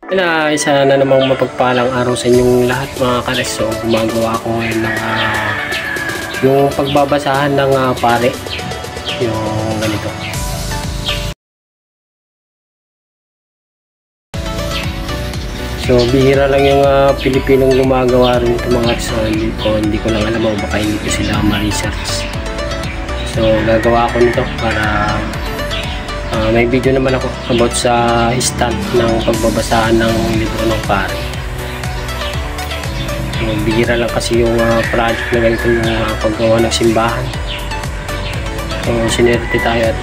Isa na namang mapagpalang araw sa inyong lahat mga kares. So gumagawa ko ngayon ng yung pagbabasahan ng pare, yung ganito. So bihira lang yung Pilipinong gumagawa rin ito mga kares. So hindi ko lang alam, baka hindi ko sila ma-research. So gagawa ko nito para may video naman ako about sa stand ng pagbabasahan ng libro ng pare. So, bihira lang kasi yung project na ganito, yung paggawa ng simbahan. So sinerte tayo at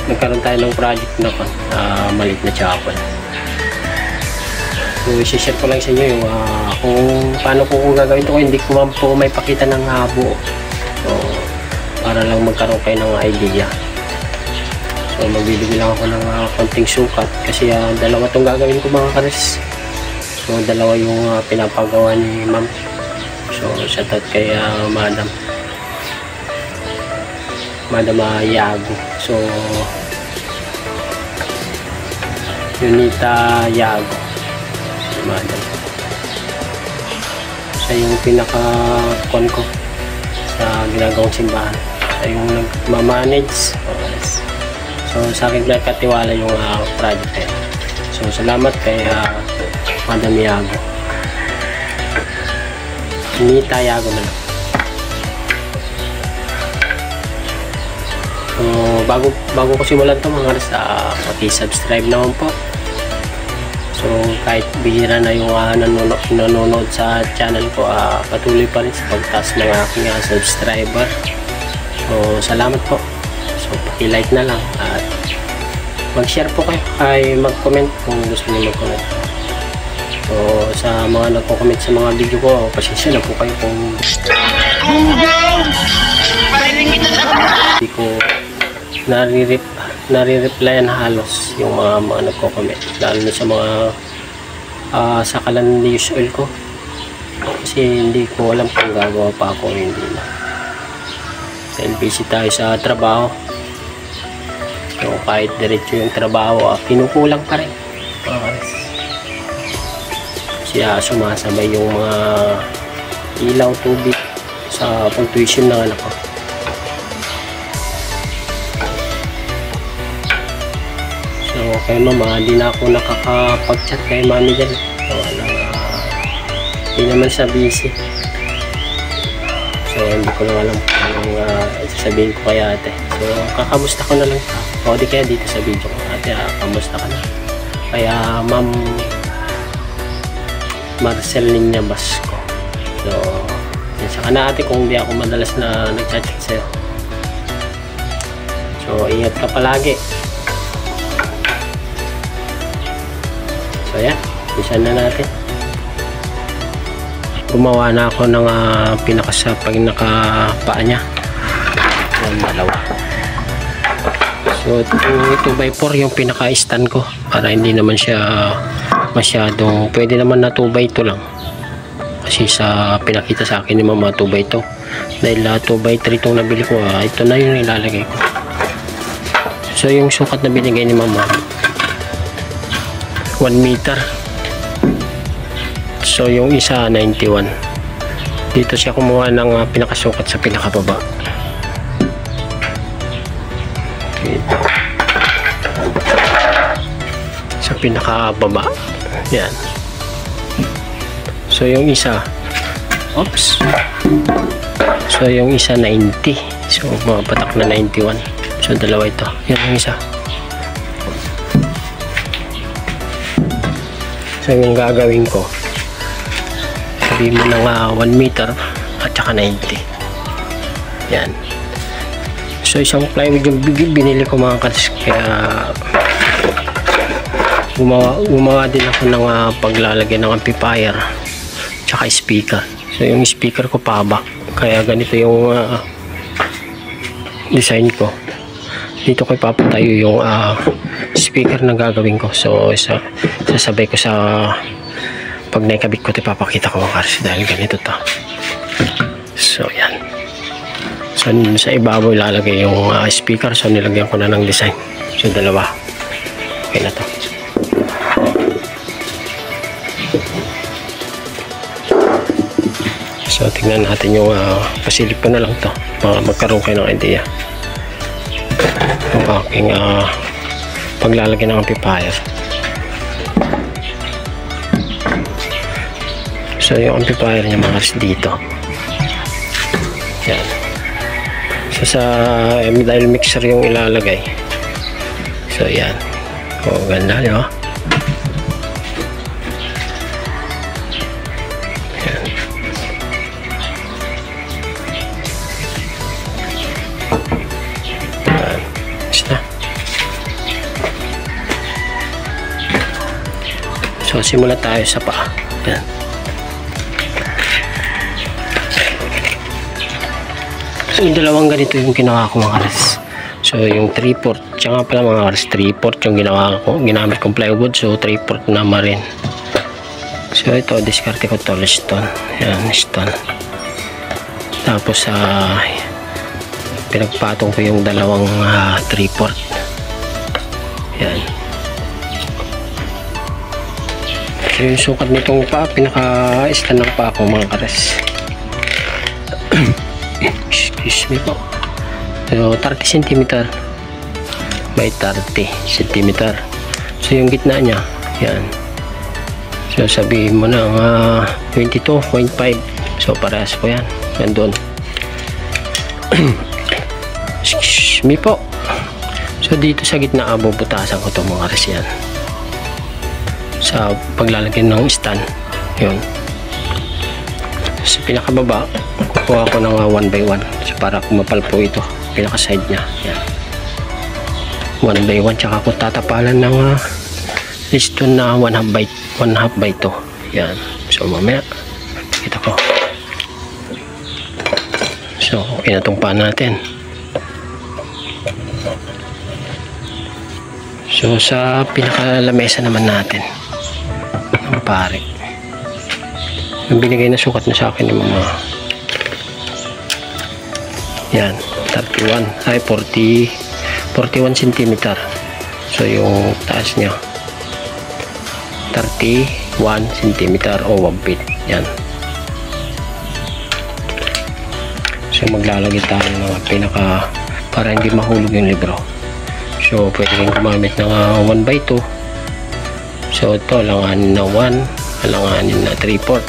nagkaroon tayo ng project na maliit na chapel. So i-share ko lang sa inyo yung kung paano ko gagawin ito, hindi ko man po may pakita ng buo. So para lang magkaroon kayo ng idea. So magbibigay lang ako ng konting sukat kasi dalawa itong gagawin ko mga kares. So dalawa yung pinapagawa ni ma'am. So shout out kay Madam Yago. So Junita Yago, Madam. Siya yung pinaka-con ko sa ginagawang simbahan. Siya yung nagmamanage. So sa akin nagkatiwala yung project eh. So salamat kay Madam Yago. Nita Yago na lang. So bago ko simulan to mga kares, paki-subscribe naman po. So kahit bihira na yung nanonood sa channel ko, patuloy pa rin sa pagtaas ng aking subscriber. So salamat po. So paki-like na lang at mag-share po kayo, ay mag-comment kung gusto niyo mag-comment. So sa mga nagko-comment sa mga video ko, pasensya na po kayo kung hindi ko nare-replyan halos yung mga nagko-comment, lalo na sa mga sakalan news oil ko kasi hindi ko alam kung gagawa pa ako o hindi na. Dahil busy tayo sa trabaho. So kahit diretso yung trabaho, kinukulang pa rin. Kasi sumasabay yung mga ilaw, tubig sa pag-tuition ng anak ko. So kay mama, di na ako nakakapag-chat kay mami dyan. So hindi naman siya busy. So hindi ko lang alam kung sasabihin ko kay ate. So kakamusta ko na lang o di kaya dito sa video ko, ate kamusta ka na, kaya ma'am Marceline Basco. So saka na ate kung hindi ako madalas na nagchat sa'yo. So ingat ka palagi. So yan, isa na natin. Gumawa na ako ng pinakasapag nakapaa niya. Yung dalawa. So 2x4 yung pinaka-stand ko para hindi naman siya masyadong, pwede naman na 2x2 lang. Kasi sa pinakita sa akin ni mama 2x2. Dahil 2x3 itong nabili ko, ito na yung ilalagay ko. So yung sukat na binigay ni mama 1 meter. So yung isa 91. Dito siya kumuha ng pinakasukat sa pinakababa. Dito. Sa pinakababa. Yan. So yung isa, oops. So yung isa 90. So mga patak na 91. So dalawa ito. Yan yung isa. So yung gagawin ko, sabihin mo ng 1 meter at saka 90. Yan. So isang plywood yung binili ko mga kares, kaya gumawa din ako ng paglalagay ng amplifier tsaka speaker. So yung speaker ko pahaba, kaya ganito yung design ko. Dito ko ipapatayo yung speaker na gagawin ko. So sasabay ko sa pag naikabit ko, ipapakita ko kasi dahil ganito to. So yan. So sa ibabaw ilalagay yung speaker. So nilagyan ko na ng design. So dalawa. Okay na to. So tingnan natin yung pasilip ko na lang to para magkaroon kayo ng idea yung aking paglalagay ng amplifier. So yung amplifier niya mga kares dito. Yan. So sa dahil mixer yung ilalagay. So yan. O ganda nyo. Yan. Yan. Basta. So simula tayo sa paa. Yan. So yung dalawang ganito yung ginawa ko mga kares. So yung 3/4, tsaka pala mga kares 3/4 yung ginawa ko, ginamit kong plywood. So 3/4 naman rin. So ito diskarte ko to stone. Yan, stone. Tapos pinagpatong ko yung dalawang 3/4. Yan. So yung sukat nitong pa, pinaka-stand ng pa ako mga kares. Excuse me po. So 30 cm by 30 cm. So yung gitna niya, yan. So sabihin mo na 22.5. So parehas po yan. Nandun. Excuse me po. So dito sa gitna bubutasan ko itong mga res yan. Sa paglalagyan ng stand. Yun. Sa pinakababa kukuha ko ng 1x1 so para kumapal po ito pinaka side nya. Yan. 1x1 tsaka ko tatapalan ng liston na 1/2 by 2. Yan. So mamaya kita ko. So okay na itong paan natin. So sa pinakalamesa naman natin ng pare yung binigay na sukat na sa akin yung mga yan 41 41 cm. So yung taas nya 31 cm o 1 feet. Yan. So maglalagay tayo ng pinaka para hindi mahulog yung libro. So pwede rin gumamit ng 1x2. So ito langanin na 1, langanin na 3/4,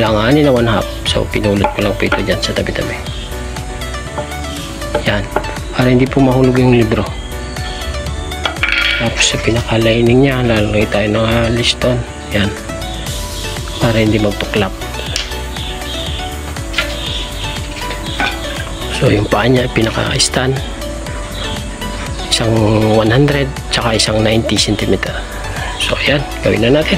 langanin na 1/2. So pinulot ko lang po ito dyan sa tabi-tabi. Yan. Para hindi po mahulog yung libro. Tapos sa pinaka-lining niya lalagay tayo ng liston. Yan. Para hindi magtuklap. So yung paa niya pinaka-stand. Isang 100 tsaka isang 90 cm. So yan. Gawin na natin.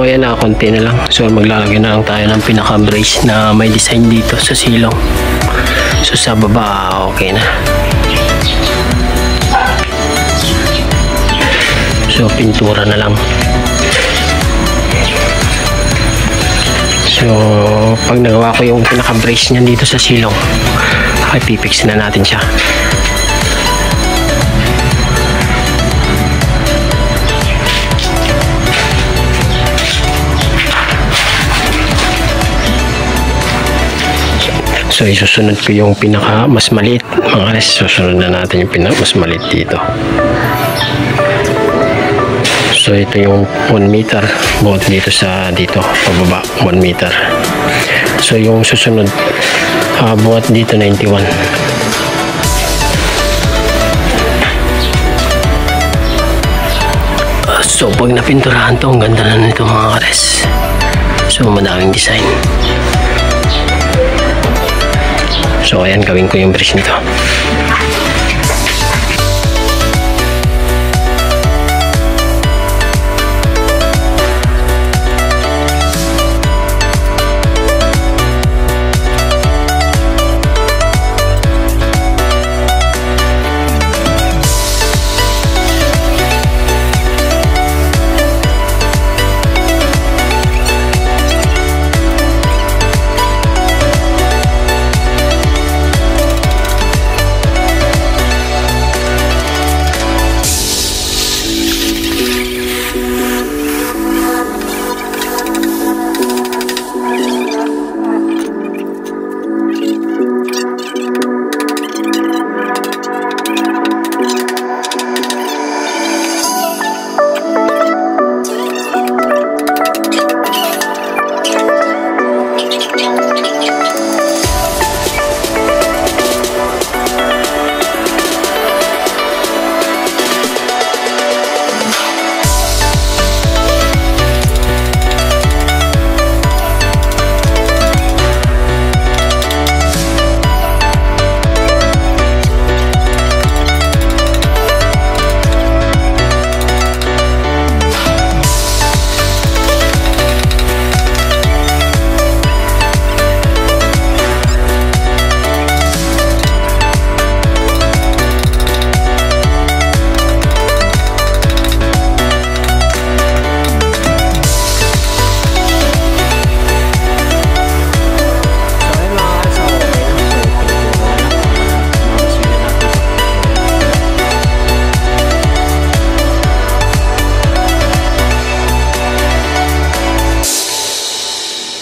So ayan na, konti na lang. So maglalagay na lang tayo ng pinaka brace na may design dito sa silong. So sa baba okay na. So pintura na lang. So pag nagawa ko yung pinaka brace niyan dito sa silong, ay pipix na natin siya. So isusunod ko yung pinaka mas maliit mga guys. Susunod na natin yung pinaka mas maliit dito. So ito yung 1 meter buhat dito sa dito pababa 1 meter. So yung susunod buhat dito 91. So pag napinturahan to, ang ganda na nito mga guys. So madaming design. So ayan, gawin ko yung brush nito.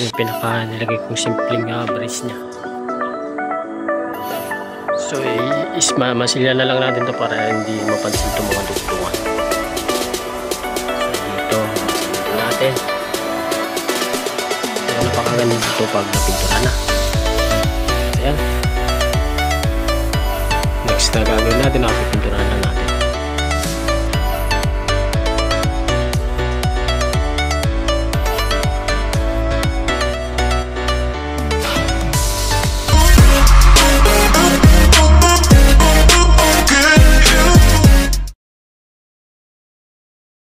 Yung pinaka nilagay kong simpleng brace nya. So masilya na lang natin to para hindi mapansin itong mga dugtungan. So dito masilya natin. Pero napakaganda dito pag napintura na. Ayan. Next na gagawin natin, nakapintura na